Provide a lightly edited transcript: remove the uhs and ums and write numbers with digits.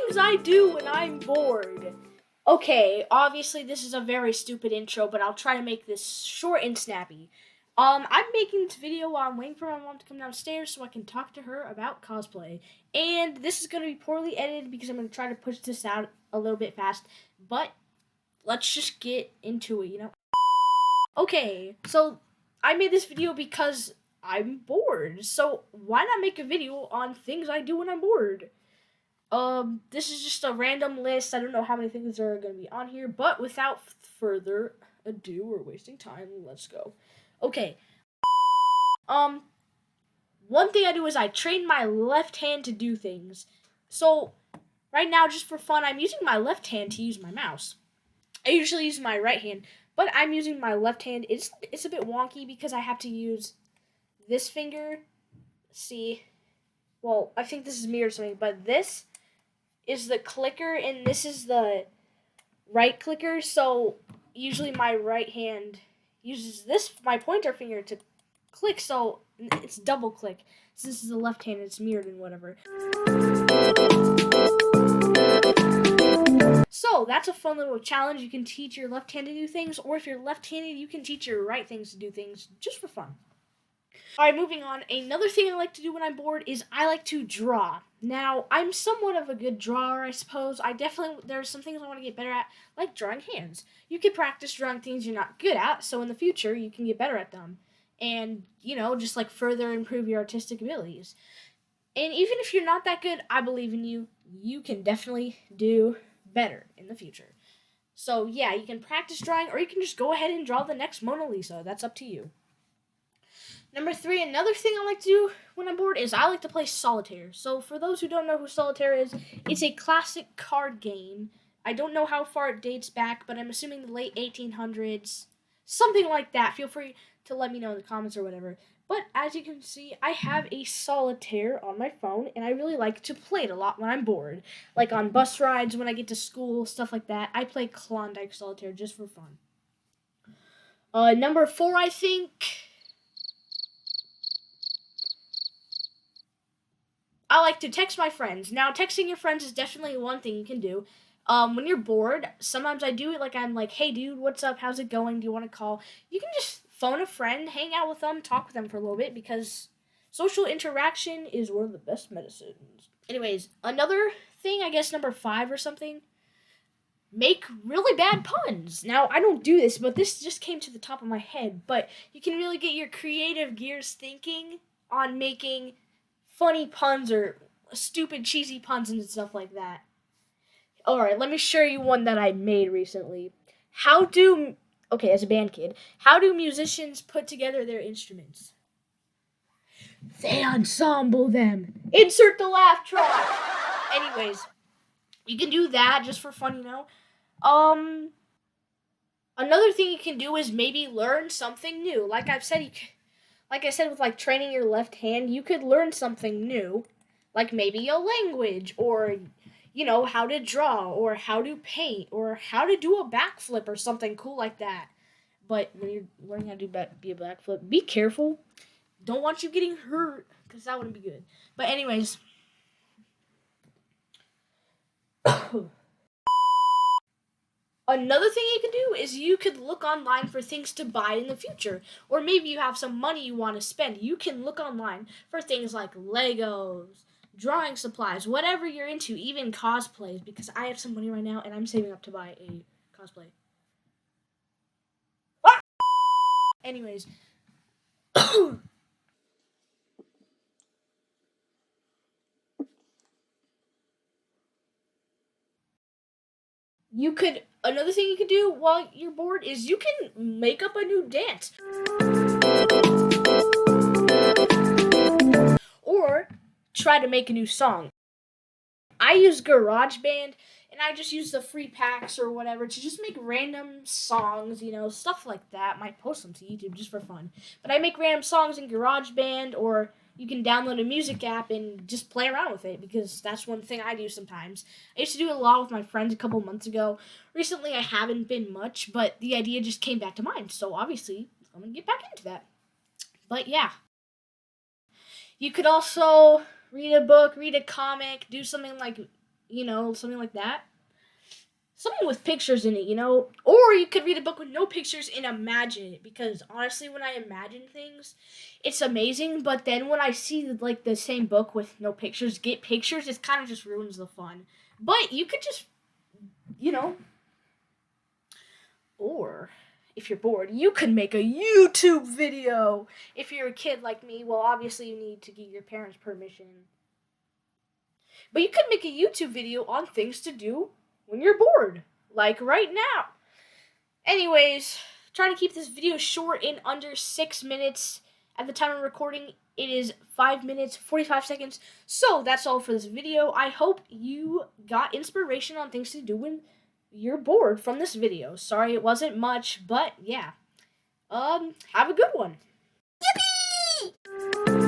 things I do when I'm bored. Okay, obviously this is a very stupid intro, but I'll try to make this short and snappy. I'm making this video while I'm waiting for my mom to come downstairs so I can talk to her about cosplay. And this is going to be poorly edited because I'm going to try to push this out a little bit fast. But let's just get into it. Okay, so I made this video because I'm bored. So why not make a video on things I do when I'm bored? This is just a random list. I don't know how many things are going to be on here, but without further ado or wasting time, let's go. Okay. One thing I do is I train my left hand to do things. So, right now, just for fun, I'm using my left hand to use my mouse. I usually use my right hand, but I'm using my left hand. It's a bit wonky because I have to use this finger. See, well, I think this is mirrored something, but this is the clicker and this is the right clicker. So usually my right hand uses my pointer finger to click, so it's double click. Since this is the left hand, it's mirrored and whatever. So that's a fun little challenge. You can teach your left hand to do things, or if you're left-handed, you can teach your right hands to do things just for fun. Alright, moving on. Another thing I like to do when I'm bored is I like to draw. Now, I'm somewhat of a good drawer, I suppose. There's some things I want to get better at, like drawing hands. You can practice drawing things you're not good at, so in the future, you can get better at them. And, just like further improve your artistic abilities. And even if you're not that good, I believe in you. You can definitely do better in the future. So, yeah, you can practice drawing, or you can just go ahead and draw the next Mona Lisa. That's up to you. Number 3, another thing I like to do when I'm bored is I like to play solitaire. So for those who don't know who solitaire is, it's a classic card game. I don't know how far it dates back, but I'm assuming the late 1800s, something like that. Feel free to let me know in the comments or whatever. But as you can see, I have a solitaire on my phone, and I really like to play it a lot when I'm bored. Like on bus rides, when I get to school, stuff like that. I play Klondike Solitaire just for fun. Number 4, I think, I like to text my friends. Now, texting your friends is definitely one thing you can do. When you're bored, sometimes I do it like I'm like, hey, dude, what's up? How's it going? Do you want to call? You can just phone a friend, hang out with them, talk with them for a little bit, because social interaction is one of the best medicines. Anyways, another thing, I guess number 5 or something, make really bad puns. Now, I don't do this, but this just came to the top of my head, but you can really get your creative gears thinking on making funny puns or stupid cheesy puns and stuff like that. Alright, let me show you one that I made recently. As a band kid, how do musicians put together their instruments? They ensemble them. Insert the laugh track. Anyways, you can do that just for fun, Another thing you can do is maybe learn something new. Like I said with like training your left hand, you could learn something new, like maybe a language, or how to draw, or how to paint, or how to do a backflip or something cool like that. But when you're learning how to be a backflip, be careful. Don't want you getting hurt, because that wouldn't be good. But anyways, another thing you can do is you could look online for things to buy in the future. Or maybe you have some money you want to spend. You can look online for things like Legos, drawing supplies, whatever you're into, even cosplays, because I have some money right now and I'm saving up to buy a cosplay. Anyways. Another thing you could do while you're bored is you can make up a new dance. Or try to make a new song. I use GarageBand, and I just use the free packs or whatever to just make random songs, stuff like that. I might post them to YouTube just for fun. But I make random songs in GarageBand, or you can download a music app and just play around with it, because that's one thing I do sometimes. I used to do it a lot with my friends a couple months ago. Recently, I haven't been much, but the idea just came back to mind. So obviously, I'm going to get back into that. But yeah. You could also read a book, read a comic, do something like something like that. Something with pictures in it, Or you could read a book with no pictures and imagine it, because honestly, when I imagine things, it's amazing, but then when I see, like, the same book with no pictures, get pictures, it kind of just ruins the fun. But you could just, you know, or if you're bored, you could make a YouTube video. If you're a kid like me, well, obviously you need to get your parents' permission. But you could make a YouTube video on things to do when you're bored, like right now. Anyways, trying to keep this video short in under 6 minutes. At the time of recording, it is 5 minutes, 45 seconds. So that's all for this video. I hope you got inspiration on things to do when you're bored from this video. Sorry it wasn't much, but yeah. Have a good one. Yippee!